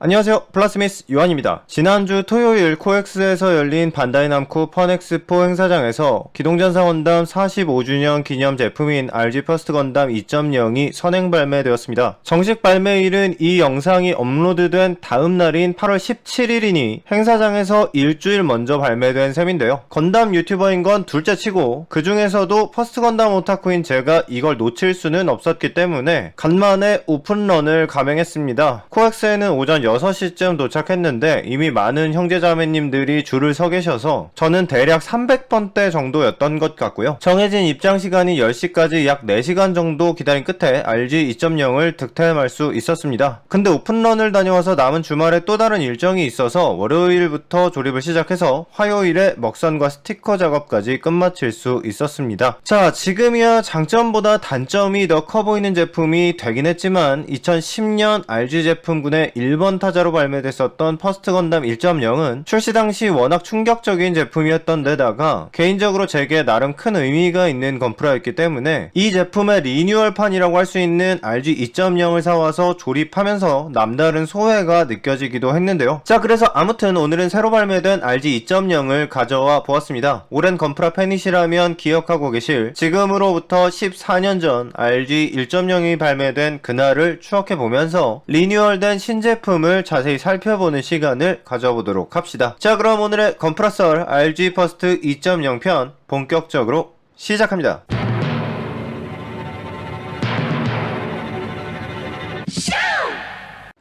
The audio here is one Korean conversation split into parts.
안녕하세요, 플라스미스 요한입니다. 지난주 토요일 코엑스에서 열린 반다이 남코 펀엑스포 행사장에서 기동전사 건담 45주년 기념 제품인 RG 퍼스트 건담 2.0이 선행 발매되었습니다. 정식 발매일은 이 영상이 업로드된 다음 날인 8월 17일이니 행사장에서 일주일 먼저 발매된 셈인데요. 건담 유튜버인 건 둘째치고 그 중에서도 퍼스트 건담 오타쿠인 제가 이걸 놓칠 수는 없었기 때문에 간만에 오픈런을 감행했습니다. 코엑스에는 오전 6시쯤 도착했는데 이미 많은 형제자매님들이 줄을 서 계셔서 저는 대략 300번대 정도였던 것 같고요. 정해진 입장 시간이 10시까지 약 4시간 정도 기다린 끝에 RG 2.0을 득템할 수 있었습니다. 근데 오픈런을 다녀와서 남은 주말에 또 다른 일정이 있어서 월요일부터 조립을 시작해서 화요일에 먹선과 스티커 작업까지 끝마칠 수 있었습니다. 자, 지금이야 장점보다 단점이 더 커 보이는 제품이 되긴 했지만 2010년 RG 제품군의 1번 타자로 발매됐었던 퍼스트 건담 1.0은 출시 당시 워낙 충격적인 제품이었던 데다가 개인적으로 제게 나름 큰 의미가 있는 건프라였기 때문에 이 제품의 리뉴얼판이라고 할 수 있는 RG 2.0을 사와서 조립하면서 남다른 소회가 느껴지기도 했는데요. 자, 그래서 아무튼 오늘은 새로 발매된 RG 2.0을 가져와 보았습니다. 오랜 건프라 팬이시라면 기억하고 계실 지금으로부터 14년 전 RG 1.0이 발매된 그날을 추억해보면서 리뉴얼된 신제품을 자세히 살펴보는 시간을 가져보도록 합시다. 자, 그럼 오늘의 건프라썰 RG 퍼스트 2.0 편 본격적으로 시작합니다.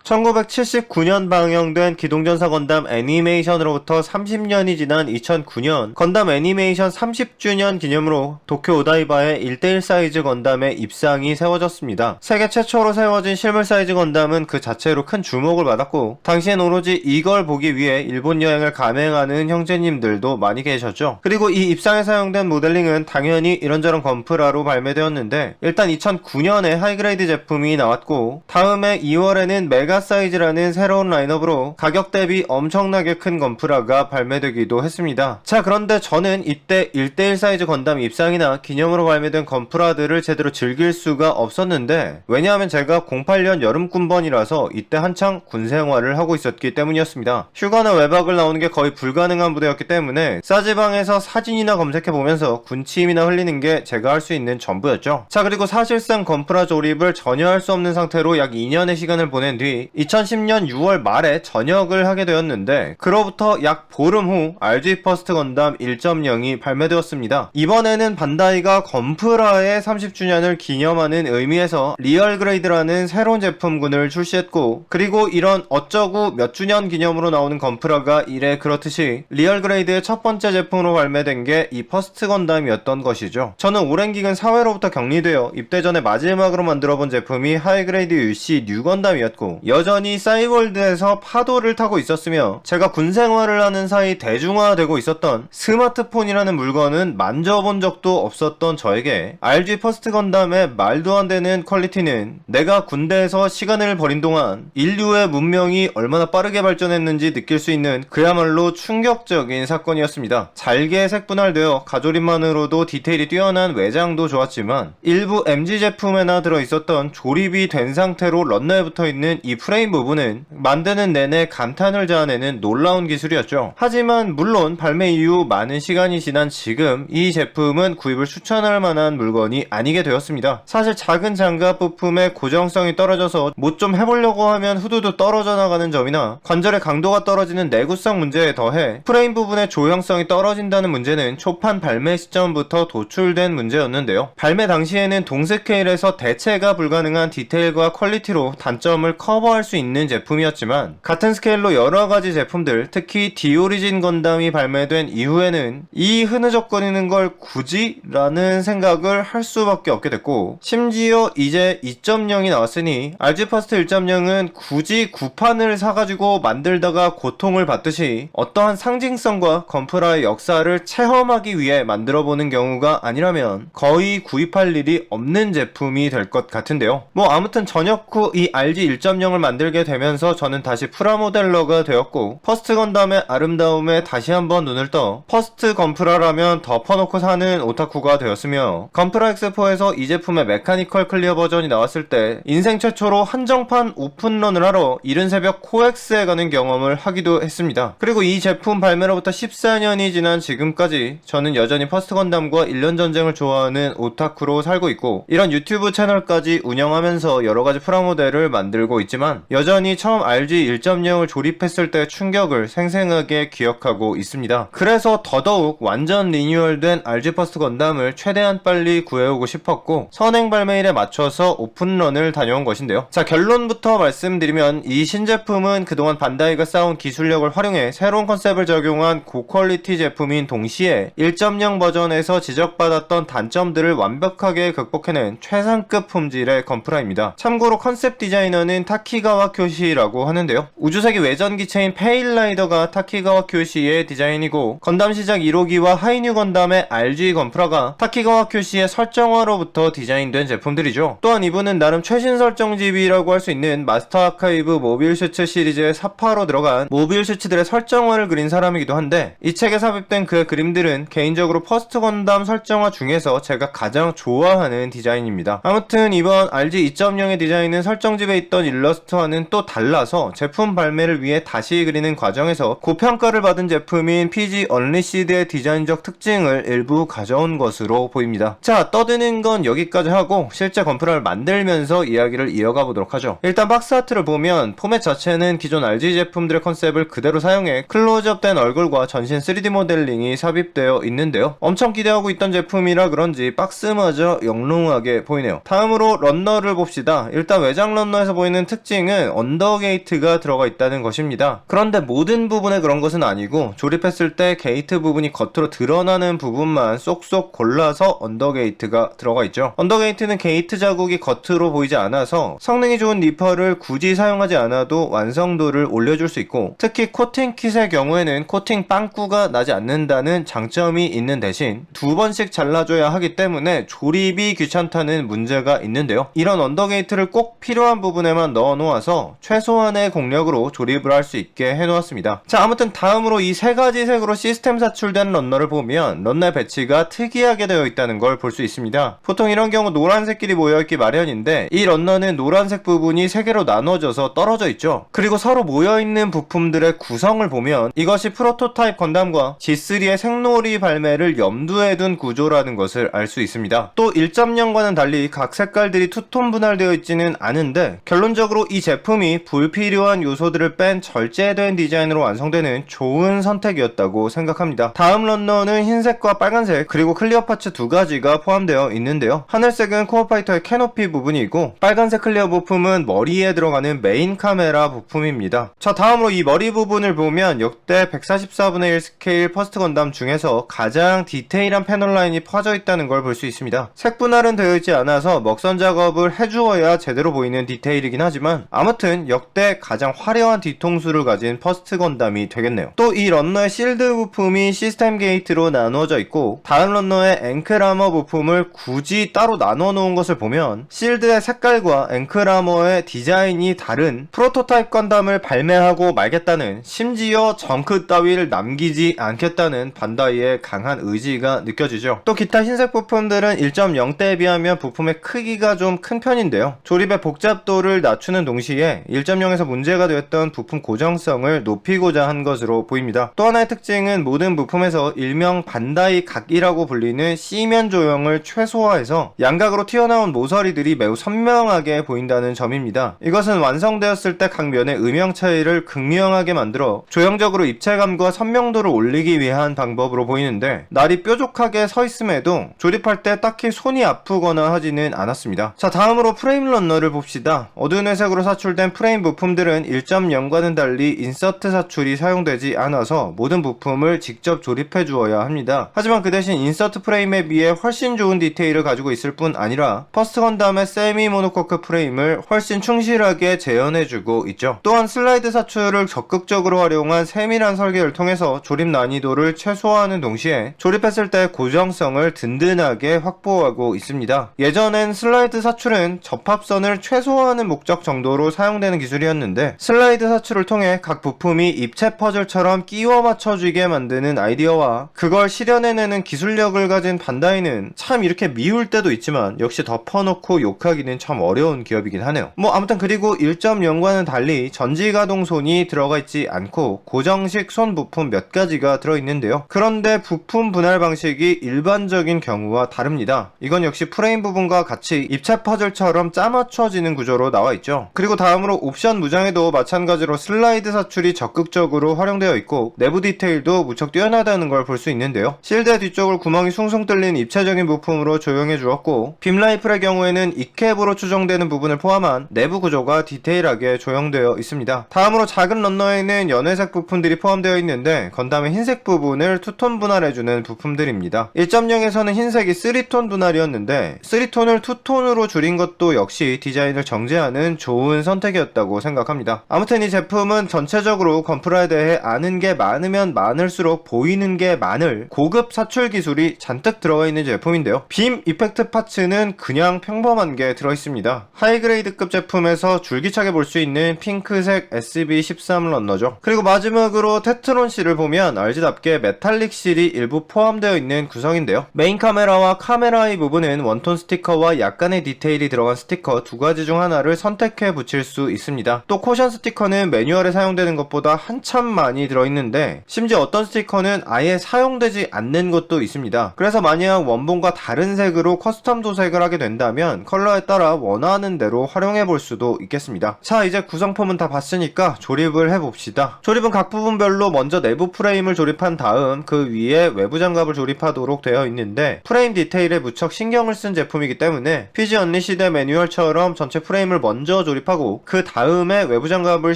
1979년 방영된 기동전사 건담 애니메이션으로부터 30년이 지난 2009년 건담 애니메이션 30주년 기념으로 도쿄 오다이바의 1대1 사이즈 건담의 입상이 세워졌습니다. 세계 최초로 세워진 실물 사이즈 건담은 그 자체로 큰 주목을 받았고 당시엔 오로지 이걸 보기 위해 일본 여행을 감행하는 형제님들도 많이 계셨죠. 그리고 이 입상에 사용된 모델링은 당연히 이런저런 건프라로 발매되었는데 일단 2009년에 하이그레이드 제품이 나왔고 다음해 2월에는 메가 사이즈라는 새로운 라인업으로 가격 대비 엄청나게 큰 건프라가 발매되기도 했습니다. 자, 그런데 저는 이때 1대1 사이즈 건담 입상이나 기념으로 발매된 건프라들을 제대로 즐길 수가 없었는데 왜냐하면 제가 08년 여름 군번이라서 이때 한창 군 생활을 하고 있었기 때문이었습니다. 휴가나 외박을 나오는 게 거의 불가능한 부대였기 때문에 싸지방에서 사진이나 검색해보면서 군침이나 흘리는 게 제가 할 수 있는 전부였죠. 자, 그리고 사실상 건프라 조립을 전혀 할 수 없는 상태로 약 2년의 시간을 보낸 뒤 2010년 6월 말에 전역을 하게 되었는데 그로부터 약 보름 후 RG 퍼스트 건담 1.0이 발매되었습니다. 이번에는 반다이가 건프라의 30주년을 기념하는 의미에서 리얼 그레이드라는 새로운 제품군을 출시했고 그리고 이런 어쩌고 몇 주년 기념으로 나오는 건프라가 이래 그렇듯이 리얼 그레이드의 첫 번째 제품으로 발매된 게 이 퍼스트 건담이었던 것이죠. 저는 오랜 기간 사회로부터 격리되어 입대 전에 마지막으로 만들어본 제품이 하이그레이드 UC 뉴 건담이었고 여전히 싸이월드에서 파도를 타고 있었으며 제가 군 생활을 하는 사이 대중화되고 있었던 스마트폰이라는 물건은 만져본 적도 없었던 저에게 RG 퍼스트 건담의 말도 안 되는 퀄리티는 내가 군대에서 시간을 버린 동안 인류의 문명이 얼마나 빠르게 발전했는지 느낄 수 있는 그야말로 충격적인 사건이었습니다. 잘게 색분할되어 가조림만으로도 디테일이 뛰어난 외장도 좋았지만 일부 MG 제품에나 들어있었던 조립이 된 상태로 런너에 붙어있는 이 프레임 부분은 만드는 내내 감탄을 자아내는 놀라운 기술이었죠. 하지만 물론 발매 이후 많은 시간이 지난 지금 이 제품은 구입을 추천할 만한 물건이 아니게 되었습니다. 사실 작은 장갑 부품의 고정성이 떨어져서 뭐 좀 해보려고 하면 후두두 떨어져 나가는 점이나 관절의 강도가 떨어지는 내구성 문제에 더해 프레임 부분의 조형성이 떨어진다는 문제는 초판 발매 시점부터 도출된 문제였는데요. 발매 당시에는 동스케일에서 대체가 불가능한 디테일과 퀄리티로 단점을 커버할 수 있는 제품이었지만 같은 스케일로 여러가지 제품들 특히 디오리진 건담이 발매된 이후에는 이 흐느적거리는 걸 굳이? 라는 생각을 할 수밖에 없게 됐고 심지어 이제 2.0이 나왔으니 RG 퍼스트 1.0은 굳이 구판을 사가지고 만들다가 고통을 받듯이 어떠한 상징성과 건프라의 역사를 체험하기 위해 만들어보는 경우가 아니라면 거의 구입할 일이 없는 제품이 될 것 같은데요. 뭐 아무튼 전역 후 이 RG 1.0을 계정을 만들게 되면서 저는 다시 프라모델러가 되었고, 퍼스트 건담의 아름다움에 다시 한번 눈을 떠 퍼스트 건프라라면 덮어놓고 사는 오타쿠가 되었으며, 건프라 X4에서 이 제품의 메카니컬 클리어 버전이 나왔을 때 인생 최초로 한정판 오픈런을 하러 이른 새벽 코엑스에 가는 경험을 하기도 했습니다. 그리고 이 제품 발매로부터 14년이 지난 지금까지 저는 여전히 퍼스트 건담과 1년 전쟁을 좋아하는 오타쿠로 살고 있고, 이런 유튜브 채널까지 운영하면서 여러가지 프라모델을 만들고 있지만 여전히 처음 RG 1.0을 조립했을 때 충격을 생생하게 기억하고 있습니다. 그래서 더더욱 완전 리뉴얼된 RG 퍼스트 건담을 최대한 빨리 구해오고 싶었고, 선행 발매일에 맞춰서 오픈런을 다녀온 것인데요. 자, 결론부터 말씀드리면 이 신제품은 그동안 반다이가 쌓아온 기술력을 활용해 새로운 컨셉을 적용한 고퀄리티 제품인 동시에 1.0 버전에서 지적받았던 단점들을 완벽하게 극복해낸 최상급 품질의 건프라입니다. 참고로 컨셉 디자이너는 타키가와 쿄시라고 하는데요. 우주세기 외전기체인 페일라이더가 타키가와 쿄시의 디자인이고, 건담 시작 1호기와 하이뉴 건담의 RG 건프라가 타키가와 쿄시의 설정화로부터 디자인된 제품들이죠. 또한 이분은 나름 최신 설정집이라고 할 수 있는 마스터 아카이브 모빌 슈츠 시리즈의 사파로 들어간 모빌 슈츠들의 설정화를 그린 사람이기도 한데, 이 책에 삽입된 그의 그림들은 개인적으로 퍼스트 건담 설정화 중에서 제가 가장 좋아하는 디자인입니다. 아무튼 이번 RG 2.0의 디자인은 설정집에 있던 일러스트와는 또 달라서 제품 발매를 위해 다시 그리는 과정에서 고평가를 받은 제품인 PG 언리시드의 디자인적 특징을 일부 가져온 것으로 보입니다. 자, 떠드는 건 여기까지 하고 실제 건프라를 만들면서 이야기를 이어가 보도록 하죠. 일단 박스 아트를 보면 포맷 자체는 기존 RG 제품들의 컨셉을 그대로 사용해 클로즈업된 얼굴과 전신 3D 모델링이 삽입되어 있는데요. 엄청 기대하고 있던 제품이라 그런지 박스마저 영롱하게 보이네요. 다음으로 런너를 봅시다. 일단 외장 런너에서 보이는 특징은 언더게이트가 들어가 있다는 것입니다. 그런데 모든 부분에 그런 것은 아니고, 조립했을 때 게이트 부분이 겉으로 드러나는 부분만 쏙쏙 골라서 언더게이트가 들어가 있죠. 언더게이트는 게이트 자국이 겉으로 보이지 않아서 성능이 좋은 니퍼를 굳이 사용하지 않아도 완성도를 올려줄 수 있고, 특히 코팅 킷의 경우에는 코팅 빵꾸가 나지 않는다는 장점이 있는 대신 두 번씩 잘라줘야 하기 때문에 조립이 귀찮다는 문제가 있는데요. 이런 언더게이트를 꼭 필요한 부분에만 넣어 놓아서 최소한의 공력으로 조립을 할 수 있게 해놓았습니다. 자, 아무튼 다음으로 이 세 가지 색으로 시스템 사출된 런너를 보면 런너의 배치가 특이하게 되어 있다는 걸 볼 수 있습니다. 보통 이런 경우 노란색끼리 모여있기 마련인데, 이 런너는 노란색 부분이 세 개로 나눠져서 떨어져 있죠. 그리고 서로 모여있는 부품들의 구성을 보면 이것이 프로토타입 건담과 G3의 생놀이 발매를 염두에 둔 구조라는 것을 알 수 있습니다. 또 1.0과는 달리 각 색깔들이 투톤 분할되어 있지는 않은데, 결론적으로 이 제품이 불필요한 요소들을 뺀 절제된 디자인으로 완성되는 좋은 선택이었다고 생각합니다. 다음 런너는 흰색과 빨간색 그리고 클리어 파츠 두 가지가 포함되어 있는데요. 하늘색은 코어파이터의 캐노피 부분이고, 빨간색 클리어 부품은 머리에 들어가는 메인 카메라 부품입니다. 자, 다음으로 이 머리 부분을 보면 역대 144분의 1 스케일 퍼스트 건담 중에서 가장 디테일한 패널 라인이 퍼져 있다는 걸 볼 수 있습니다. 색 분할은 되어 있지 않아서 먹선 작업을 해주어야 제대로 보이는 디테일이긴 하지만, 아무튼 역대 가장 화려한 뒤통수를 가진 퍼스트 건담이 되겠네요. 또 이 런너의 실드 부품이 시스템 게이트로 나누어져 있고, 다음 런너의 앵클 아머 부품을 굳이 따로 나눠 놓은 것을 보면 실드의 색깔과 앵클 아머의 디자인이 다른 프로토타입 건담을 발매하고 말겠다는, 심지어 정크 따위를 남기지 않겠다는 반다이의 강한 의지가 느껴지죠. 또 기타 흰색 부품들은 1.0대에 비하면 부품의 크기가 좀 큰 편인데요. 조립의 복잡도를 낮추는 동시에 1.0에서 문제가 되었던 부품 고정성을 높이고자 한 것으로 보입니다. 또 하나의 특징은 모든 부품에서 일명 반다이 각이라고 불리는 C면 조형을 최소화해서 양각으로 튀어나온 모서리들이 매우 선명하게 보인다는 점입니다. 이것은 완성되었을 때 각 면의 음영 차이를 극명하게 만들어 조형적으로 입체감과 선명도를 올리기 위한 방법으로 보이는데, 날이 뾰족하게 서 있음에도 조립할 때 딱히 손이 아프거나 하지는 않았습니다. 자, 다음으로 프레임 런너를 봅시다. 어두운 회색으로 사출된 프레임 부품들은 1.0과는 달리 인서트 사출이 사용되지 않아서 모든 부품을 직접 조립해 주어야 합니다. 하지만 그 대신 인서트 프레임에 비해 훨씬 좋은 디테일을 가지고 있을 뿐 아니라 퍼스트 건담의 세미 모노코크 프레임을 훨씬 충실하게 재현해주고 있죠. 또한 슬라이드 사출을 적극적으로 활용한 세밀한 설계를 통해서 조립 난이도를 최소화하는 동시에 조립했을 때 고정성을 든든하게 확보하고 있습니다. 예전엔 슬라이드 사출은 접합선을 최소화하는 목적 정도 정도로 사용되는 기술이었는데 슬라이드 사출을 통해 각 부품이 입체 퍼즐처럼 끼워 맞춰지게 만드는 아이디어와 그걸 실현해내는 기술력을 가진 반다이는 참 이렇게 미울 때도 있지만 역시 덮어놓고 욕하기는 참 어려운 기업이긴 하네요. 아무튼 그리고 1.0과는 달리 전지가동손이 들어가 있지 않고 고정식 손 부품 몇 가지가 들어있는데요. 그런데 부품 분할 방식이 일반적인 경우와 다릅니다. 이건 역시 프레임 부분과 같이 입체 퍼즐처럼 짜맞춰지는 구조로 나와있죠. 그리고 다음으로 옵션 무장에도 마찬가지로 슬라이드 사출이 적극적으로 활용되어 있고 내부 디테일도 무척 뛰어나다는 걸 볼 수 있는데요. 실드 뒤쪽을 구멍이 숭숭 뚫린 입체적인 부품으로 조형해 주었고 빔 라이플의 경우에는 이캡으로 추정되는 부분을 포함한 내부 구조가 디테일하게 조형되어 있습니다. 다음으로 작은 런너에는 연회색 부품들이 포함되어 있는데 건담의 흰색 부분을 투톤 분할해주는 부품들입니다. 1.0에서는 흰색이 3톤 분할이었는데 3톤을 2톤으로 줄인 것도 역시 디자인을 정제하는 좋은 선택이었다고 생각합니다. 아무튼 이 제품은 전체적으로 건프라에 대해 아는 게 많으면 많을수록 보이는 게 많을 고급 사출 기술이 잔뜩 들어가 있는 제품인데요. 빔 이펙트 파츠는 그냥 평범한 게 들어있습니다. 하이그레이드급 제품에서 줄기차게 볼 수 있는 핑크색 SB13 런너죠. 그리고 마지막으로 테트론 실을 보면 RG답게 메탈릭 실이 일부 포함되어 있는 구성인데요. 메인 카메라와 카메라의 부분은 원톤 스티커와 약간의 디테일이 들어간 스티커 두 가지 중 하나를 선택해 붙일 수 있습니다. 또 코션 스티커는 매뉴얼에 사용되는 것보다 한참 많이 들어있는데 심지어 어떤 스티커는 아예 사용되지 않는 것도 있습니다. 그래서 만약 원본과 다른 색으로 커스텀 도색을 하게 된다면 컬러에 따라 원하는 대로 활용해 볼 수도 있겠습니다. 자, 이제 구성품은 다 봤으니까 조립을 해봅시다. 조립은 각 부분별로 먼저 내부 프레임을 조립한 다음 그 위에 외부 장갑을 조립하도록 되어 있는데 프레임 디테일에 무척 신경을 쓴 제품이기 때문에 PG 언리시드 매뉴얼처럼 전체 프레임을 먼저 조립하고 그 다음에 외부 장갑을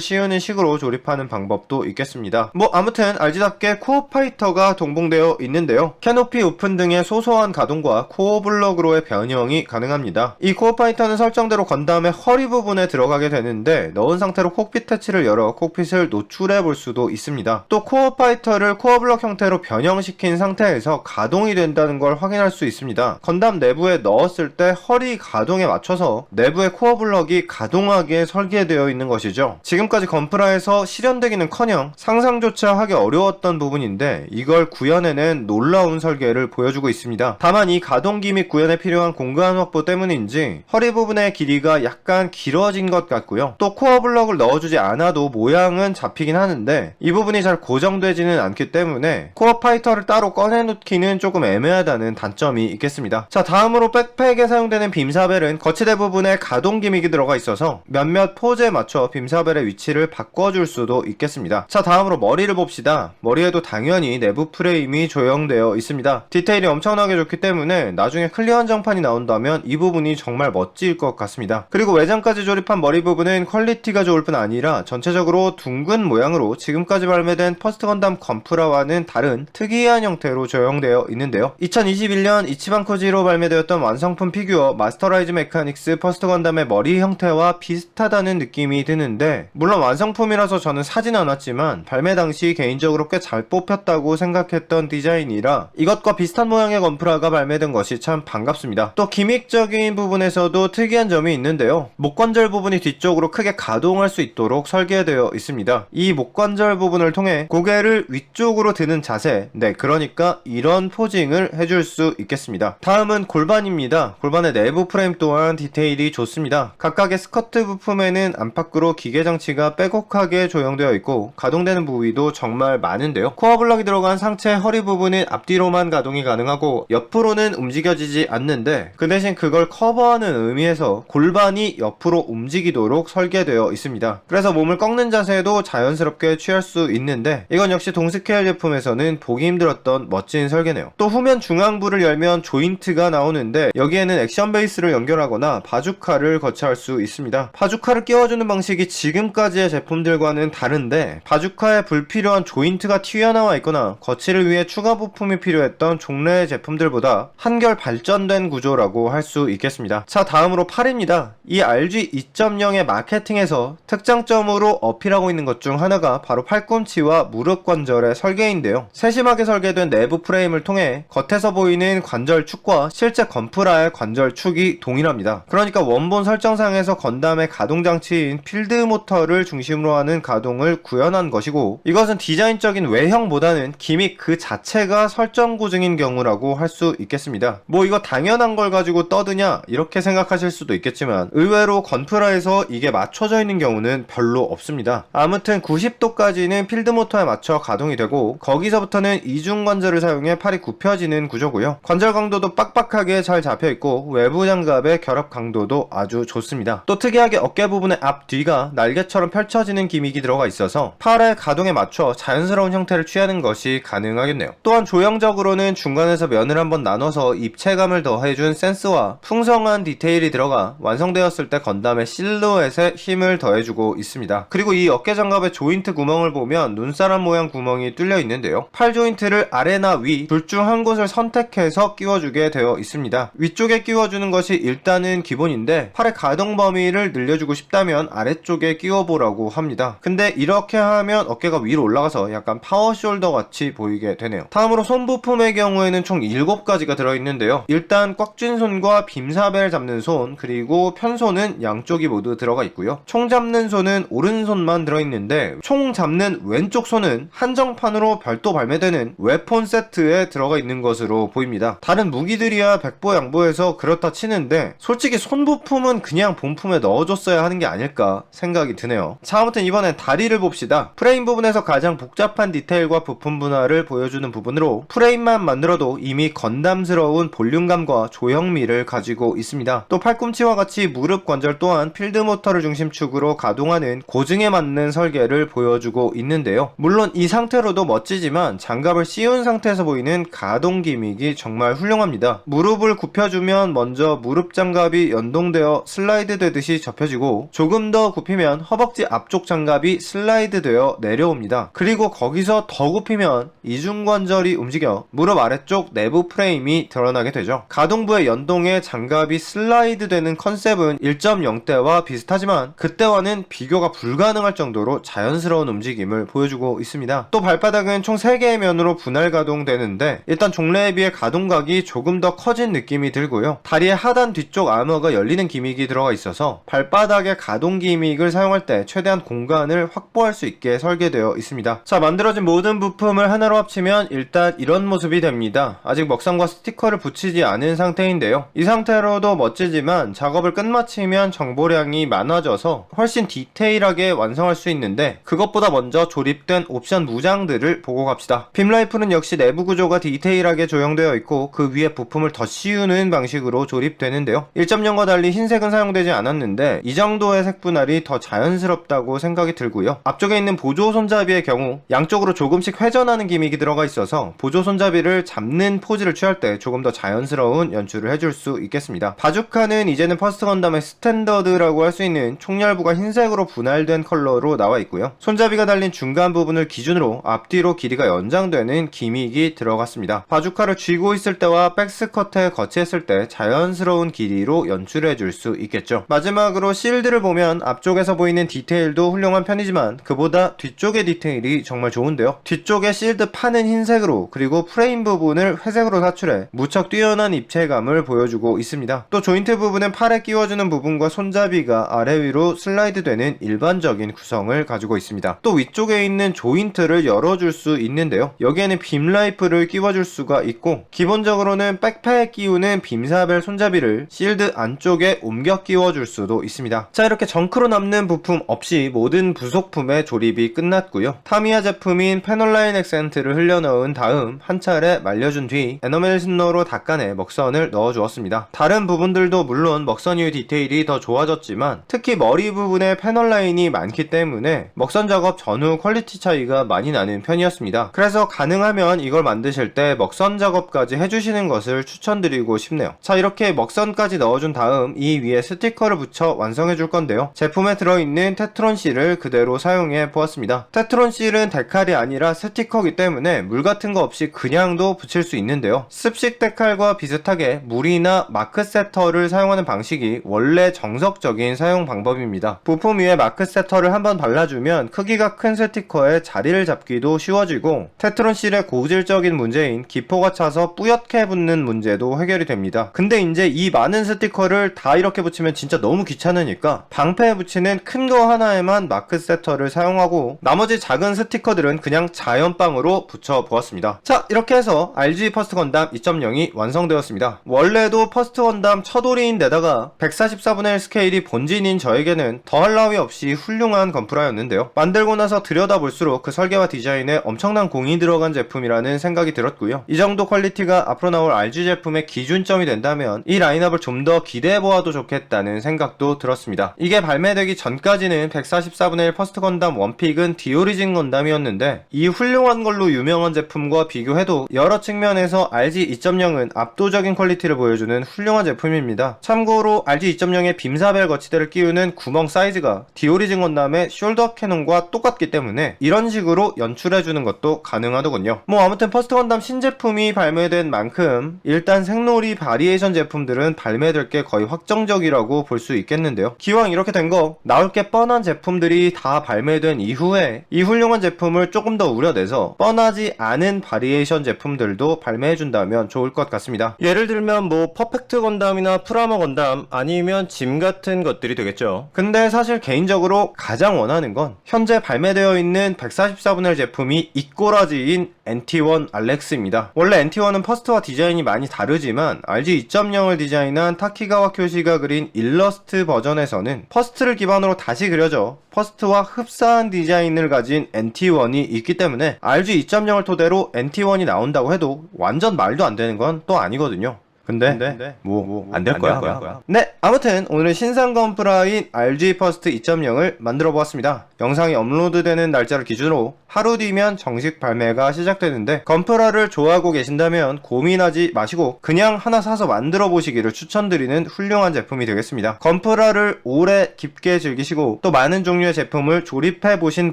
씌우는 식으로 조립하는 방법도 있겠습니다. 아무튼 RG답게 코어 파이터가 동봉되어 있는데요. 캐노피 오픈 등의 소소한 가동과 코어 블럭으로의 변형이 가능합니다. 이 코어 파이터는 설정대로 건담의 허리 부분에 들어가게 되는데 넣은 상태로 콕핏 태치를 열어 콕핏을 노출해 볼 수도 있습니다. 또 코어 파이터를 코어 블럭 형태로 변형시킨 상태에서 가동이 된다는 걸 확인할 수 있습니다. 건담 내부에 넣었을 때 허리 가동에 맞춰서 내부의 코어 블럭이 가동하게 설계되어 있는 것이죠. 지금까지 건프라에서 실현되기는커녕 상상조차 하기 어려웠던 부분인데 이걸 구현해낸 놀라운 설계를 보여주고 있습니다. 다만 이 가동기 및 구현에 필요한 공간 확보 때문인지 허리 부분의 길이가 약간 길어진 것 같고요. 또 코어 블럭을 넣어주지 않아도 모양은 잡히긴 하는데 이 부분이 잘 고정되지는 않기 때문에 코어 파이터를 따로 꺼내놓기는 조금 애매하다는 단점이 있겠습니다. 자, 다음으로 백팩에 사용되는 빔사벨은 거치대 부분에 가동 기믹이 들어가 있어서 몇몇 포즈에 맞춰 빔사벨의 위치를 바꿔줄 수도 있겠습니다. 자, 다음으로 머리를 봅시다. 머리에도 당연히 내부 프레임이 조형되어 있습니다. 디테일이 엄청나게 좋기 때문에 나중에 클리어 한정판이 나온다면 이 부분이 정말 멋질 것 같습니다. 그리고 외장까지 조립한 머리 부분은 퀄리티가 좋을 뿐 아니라 전체적으로 둥근 모양으로 지금까지 발매된 퍼스트 건담 건프라와는 다른 특이한 형태로 조형되어 있는데요. 2021년 이치반 코지로 발매되었던 완성품 피규어 마스터라이즈 메카닉스 퍼스트 건담의 머리 형태와 비슷하다는 느낌이 드는데 물론 완성품이라서 저는 사진 않았지만 발매 당시 개인적으로 꽤 잘 뽑혔다고 생각했던 디자인이라 이것과 비슷한 모양의 건프라가 발매된 것이 참 반갑습니다. 또 기믹적인 부분에서도 특이한 점이 있는데요. 목관절 부분이 뒤쪽으로 크게 가동할 수 있도록 설계되어 있습니다. 이 목관절 부분을 통해 고개를 위쪽으로 드는 자세, 그러니까 이런 포징을 해줄 수 있겠습니다. 다음은 골반입니다. 골반의 내부 프레임 또한 디테일이 좋습니다. 각각의 스커트 부품에는 안팎으로 기계장치가 빼곡하게 조형되어 있고 가동되는 부위도 정말 많은데요. 코어 블럭이 들어간 상체 허리 부분은 앞뒤로만 가동이 가능하고 옆으로는 움직여지지 않는데 그 대신 그걸 커버하는 의미에서 골반이 옆으로 움직이도록 설계되어 있습니다. 그래서 몸을 꺾는 자세도 자연스럽게 취할 수 있는데 이건 역시 동스케일 제품에서는 보기 힘들었던 멋진 설계네요. 또 후면 중앙부를 열면 조인트가 나오는데 여기에는 액션 베이스를 연결하거나 바주카를 거치할 수 있습니다. 바주카를 끼워주는 방식이 지금까지의 제품들과는 다른데 바주카에 불필요한 조인트가 튀어나와 있거나 거치를 위해 추가 부품이 필요했던 종래의 제품들보다 한결 발전된 구조라고 할 수 있겠습니다. 자, 다음으로 팔입니다. 이 RG 2.0의 마케팅에서 특장점으로 어필하고 있는 것 중 하나가 바로 팔꿈치와 무릎 관절의 설계인데요. 세심하게 설계된 내부 프레임을 통해 겉에서 보이는 관절축과 실제 건프라의 관절축이 동일합니다. 그러니까 원본 설정상에서 건담의 건담의 가동장치인 필드모터를 중심으로 하는 가동을 구현한 것이고, 이것은 디자인적인 외형보다는 기믹 그 자체가 설정 고증인 경우라고 할 수 있겠습니다. 뭐 이거 당연한 걸 가지고 떠드냐 이렇게 생각하실 수도 있겠지만 의외로 건프라에서 이게 맞춰져 있는 경우는 별로 없습니다. 아무튼 90도까지는 필드모터에 맞춰 가동이 되고, 거기서부터는 이중 관절을 사용해 팔이 굽혀지는 구조고요. 관절 강도도 빡빡하게 잘 잡혀있고 외부 장갑의 결합 강도도 아주 좋습니다. 또 특이하게 어깨 부분의 앞 뒤가 날개처럼 펼쳐지는 기믹이 들어가 있어서 팔의 가동에 맞춰 자연스러운 형태를 취하는 것이 가능하겠네요. 또한 조형적으로는 중간에서 면을 한번 나눠서 입체감을 더해준 센스와 풍성한 디테일이 들어가 완성되었을 때 건담의 실루엣에 힘을 더해주고 있습니다. 그리고 이 어깨 장갑의 조인트 구멍을 보면 눈사람 모양 구멍이 뚫려 있는데요. 팔 조인트를 아래나 위 둘 중 한 곳을 선택해서 끼워주게 되어 있습니다. 위쪽에 끼워주는 것이 일단은 기본인데, 팔의 가동 범위를 늘려주고 싶다면 아래쪽에 끼워보라고 합니다. 근데 이렇게 하면 어깨가 위로 올라가서 약간 파워 숄더 같이 보이게 되네요. 다음으로 손 부품의 경우에는 총 7가지가 들어있는데요. 일단 꽉 쥔 손과 빔사벨 잡는 손, 그리고 편손은 양쪽이 모두 들어가 있고요. 총 잡는 손은 오른손만 들어있는데, 총 잡는 왼쪽 손은 한정판으로 별도 발매되는 웨폰 세트에 들어가 있는 것으로 보입니다. 다른 무기들이야 백보양보해서 그렇다 치는데 솔직히 손 부품은 그냥 본품에 넣어줬어야 하는 게 아닐까 생각이 드네요. 자, 아무튼 이번엔 다리를 봅시다. 프레임 부분에서 가장 복잡한 디테일과 부품 분할을 보여주는 부분으로 프레임만 만들어도 이미 건담스러운 볼륨감과 조형미를 가지고 있습니다. 또 팔꿈치와 같이 무릎 관절 또한 필드모터를 중심축으로 가동하는 고증에 맞는 설계를 보여주고 있는데요. 물론 이 상태로도 멋지지만 장갑을 씌운 상태에서 보이는 가동 기믹이 정말 훌륭합니다. 무릎을 굽혀주면 먼저 무릎 장갑이 연동되어 슬라이드 되듯이 접혀지고, 조금 더 굽히면 허벅지 앞쪽 장갑이 슬라이드 되어 내려옵니다. 그리고 거기서 더 굽히면 이중관절이 움직여 무릎 아래쪽 내부 프레임이 드러나게 되죠. 가동부의 연동에 장갑이 슬라이드 되는 컨셉은 1.0대와 비슷하지만 그때와는 비교가 불가능할 정도로 자연스러운 움직임을 보여주고 있습니다. 또 발바닥은 총 3개의 면으로 분할 가동되는데, 일단 종래에 비해 가동각이 조금 더 커진 느낌이 들고요. 다리의 하단 뒤쪽 아머가 열리는 기믹이 들어가 있어서 발바닥의 가동 기믹을 사용할 때 최대한 공간을 확보할 수 있게 설계되어 있습니다. 자, 만들어진 모든 부품을 하나로 합치면 일단 이런 모습이 됩니다. 아직 먹선과 스티커를 붙이지 않은 상태인데요. 이 상태로도 멋지지만 작업을 끝마치면 정보량이 많아져서 훨씬 디테일하게 완성할 수 있는데, 그것보다 먼저 조립된 옵션 무장들을 보고 갑시다. 빔라이플은 역시 내부 구조가 디테일하게 조형되어 있고 그 위에 부품을 더 씌우는 방식으로 조립되는데요. 1.0과 달리 흰색은 사용되지 않았는데 이 정도의 색 분할이 더 자연스럽다고 생각이 들고요. 앞쪽에 있는 보조 손잡이의 경우 양쪽으로 조금씩 회전하는 기믹이 들어가 있어서 보조 손잡이를 잡는 포즈를 취할 때 조금 더 자연스러운 연출을 해줄 수 있겠습니다. 바주카는 이제는 퍼스트 건담의 스탠더드라고 할 수 있는 총열부가 흰색으로 분할된 컬러로 나와 있고요. 손잡이가 달린 중간 부분을 기준으로 앞뒤로 길이가 연장되는 기믹이 들어갔습니다. 바주카를 쥐고 있을 때와 백스컷에 거치했을 때 자연스러운 길이로 연출해 줄 수 있겠죠. 마지막으로 실드를 보면 앞쪽에서 보이는 디테일도 훌륭한 편이지만 그보다 뒤쪽의 디테일이 정말 좋은데요. 뒤쪽에 실드 판은 흰색으로, 그리고 프레임 부분을 회색으로 사출해 무척 뛰어난 입체감을 보여주고 있습니다. 또 조인트 부분은 팔에 끼워주는 부분과 손잡이가 아래 위로 슬라이드 되는 일반적인 구성을 가지고 있습니다. 또 위쪽에 있는 조인트를 열어줄 수 있는데요. 여기에는 빔라이플을 끼워줄 수가 있고, 기본적으로는 백패에 끼우는 빔사벨 손잡이를 실드 안쪽에 옮겨 끼워줄 수도 있습니다. 자, 이렇게 정크로 남는 부품 없이 모든 부속품의 조립이 끝났고요. 타미야 제품인 패널라인 액센트를 흘려넣은 다음 한 차례 말려준 뒤 에너멜 스노로 닦아내 먹선을 넣어주었습니다. 다른 부분들도 물론 먹선 이후 디테일이 더 좋아졌지만 특히 머리 부분에 패널라인이 많기 때문에 먹선 작업 전후 퀄리티 차이가 많이 나는 편이었습니다. 그래서 가능하면 이걸 만드실 때 먹선 작업까지 해주시는 것을 추천드리고 싶네요. 자, 이렇게 먹선까지 넣어준 다음 이 위에 스티커를 붙여 완성해줄 건데요. 제품에 들어있는 테트론 실을 그대로 사용해 보았습니다. 테트론 실은 데칼이 아니라 스티커이기 때문에 물 같은 거 없이 그냥도 붙일 수 있는데요. 습식 데칼과 비슷하게 물이나 마크 세터를 사용하는 방식이 원래 정석적인 사용 방법입니다. 부품 위에 마크 세터를 한번 발라주면 크기가 큰 스티커에 자리를 잡기도 쉬워지고, 테트론 실의 고질적인 문제인 기포가 차서 뿌옇게 붙는 문제도 해결이 됩니다. 근데 이제 이 많은 스티커를 다 이렇게 붙이면 진짜 너무 귀찮은 괜찮으니까 방패에 붙이는 큰 거 하나에만 마크 세터를 사용하고 나머지 작은 스티커들은 그냥 자연빵으로 붙여보았습니다. 자, 이렇게 해서 RG 퍼스트 건담 2.0이 완성되었습니다. 원래도 퍼스트 건담 첫오리인데다가 144분의 1 스케일이 본진인 저에게는 더할 나위 없이 훌륭한 건프라였는데요. 만들고 나서 들여다볼수록 그 설계와 디자인에 엄청난 공이 들어간 제품이라는 생각이 들었고요. 이 정도 퀄리티가 앞으로 나올 RG 제품의 기준점이 된다면 이 라인업을 좀 더 기대해보아도 좋겠다는 생각도 들었습니다. 이게 발매되기 전까지는 144분의 1 퍼스트 건담 원픽은 디오리진 건담이었는데 이 훌륭한 걸로 유명한 제품과 비교해도 여러 측면에서 RG 2.0은 압도적인 퀄리티를 보여주는 훌륭한 제품입니다. 참고로 RG 2.0의 빔사벨 거치대를 끼우는 구멍 사이즈가 디오리진 건담의 숄더 캐논과 똑같기 때문에 이런 식으로 연출해주는 것도 가능하더군요. 뭐 아무튼 퍼스트 건담 신제품이 발매된 만큼 일단 생놀이 바리에이션 제품들은 발매될 게 거의 확정적이라고 볼 수 있겠는데요. 기왕 이렇게 된 거 나올 게 뻔한 제품들이 다 발매된 이후에 이 훌륭한 제품을 조금 더 우려내서 뻔하지 않은 바리에이션 제품들도 발매해준다면 좋을 것 같습니다. 예를 들면 뭐 퍼펙트 건담이나 프라모 건담 아니면 짐 같은 것들이 되겠죠. 근데 사실 개인적으로 가장 원하는 건 현재 발매되어 있는 144분의 1 제품이 이꼬라지인 NT1 알렉스입니다. 원래 NT1은 퍼스트와 디자인이 많이 다르지만 RG 2.0을 디자인한 타키가와 쿄시가 그린 일러스트 버전에서는 퍼스트를 기반으로 다시 그려져 퍼스트와 흡사한 디자인을 가진 NT1이 있기 때문에 RG 2.0을 토대로 NT1이 나온다고 해도 완전 말도 안 되는 건 또 아니거든요. 근데 뭐 안 될 거야. 네, 아무튼 오늘은 신상 건프라인 RG 퍼스트 2.0을 만들어 보았습니다. 영상이 업로드되는 날짜를 기준으로 하루 뒤면 정식 발매가 시작되는데 건프라를 좋아하고 계신다면 고민하지 마시고 그냥 하나 사서 만들어 보시기를 추천드리는 훌륭한 제품이 되겠습니다. 건프라를 오래 깊게 즐기시고 또 많은 종류의 제품을 조립해 보신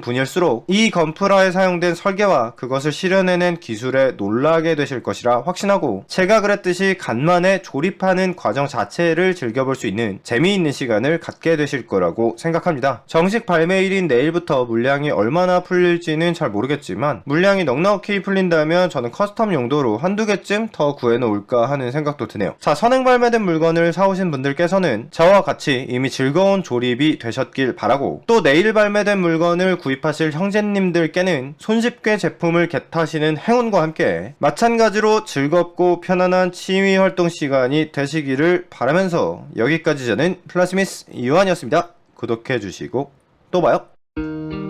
분일수록 이 건프라에 사용된 설계와 그것을 실현해낸 기술에 놀라게 되실 것이라 확신하고 제가 그랬듯이 간만에 조립하는 과정 자체를 즐겨볼 수 있는 재미있는 시간을 갖게 되실 거라고 생각합니다. 정식 발매일인 내일부터 물량이 얼마나 풀릴지는 잘 모르겠지만 물량이 넉넉히 풀린다면 저는 커스텀 용도로 한두 개쯤 더 구해놓을까 하는 생각도 드네요. 자, 선행 발매된 물건을 사오신 분들께서는 저와 같이 이미 즐거운 조립이 되셨길 바라고 또 내일 발매된 물건을 구입하실 형제님들께는 손쉽게 제품을 겟하시는 행운과 함께 마찬가지로 즐겁고 편안한 취미 활동 시간이 되시기를 바라면서 여기까지 저는 플라스미스 유한이었습니다. 구독해주시고 또 봐요.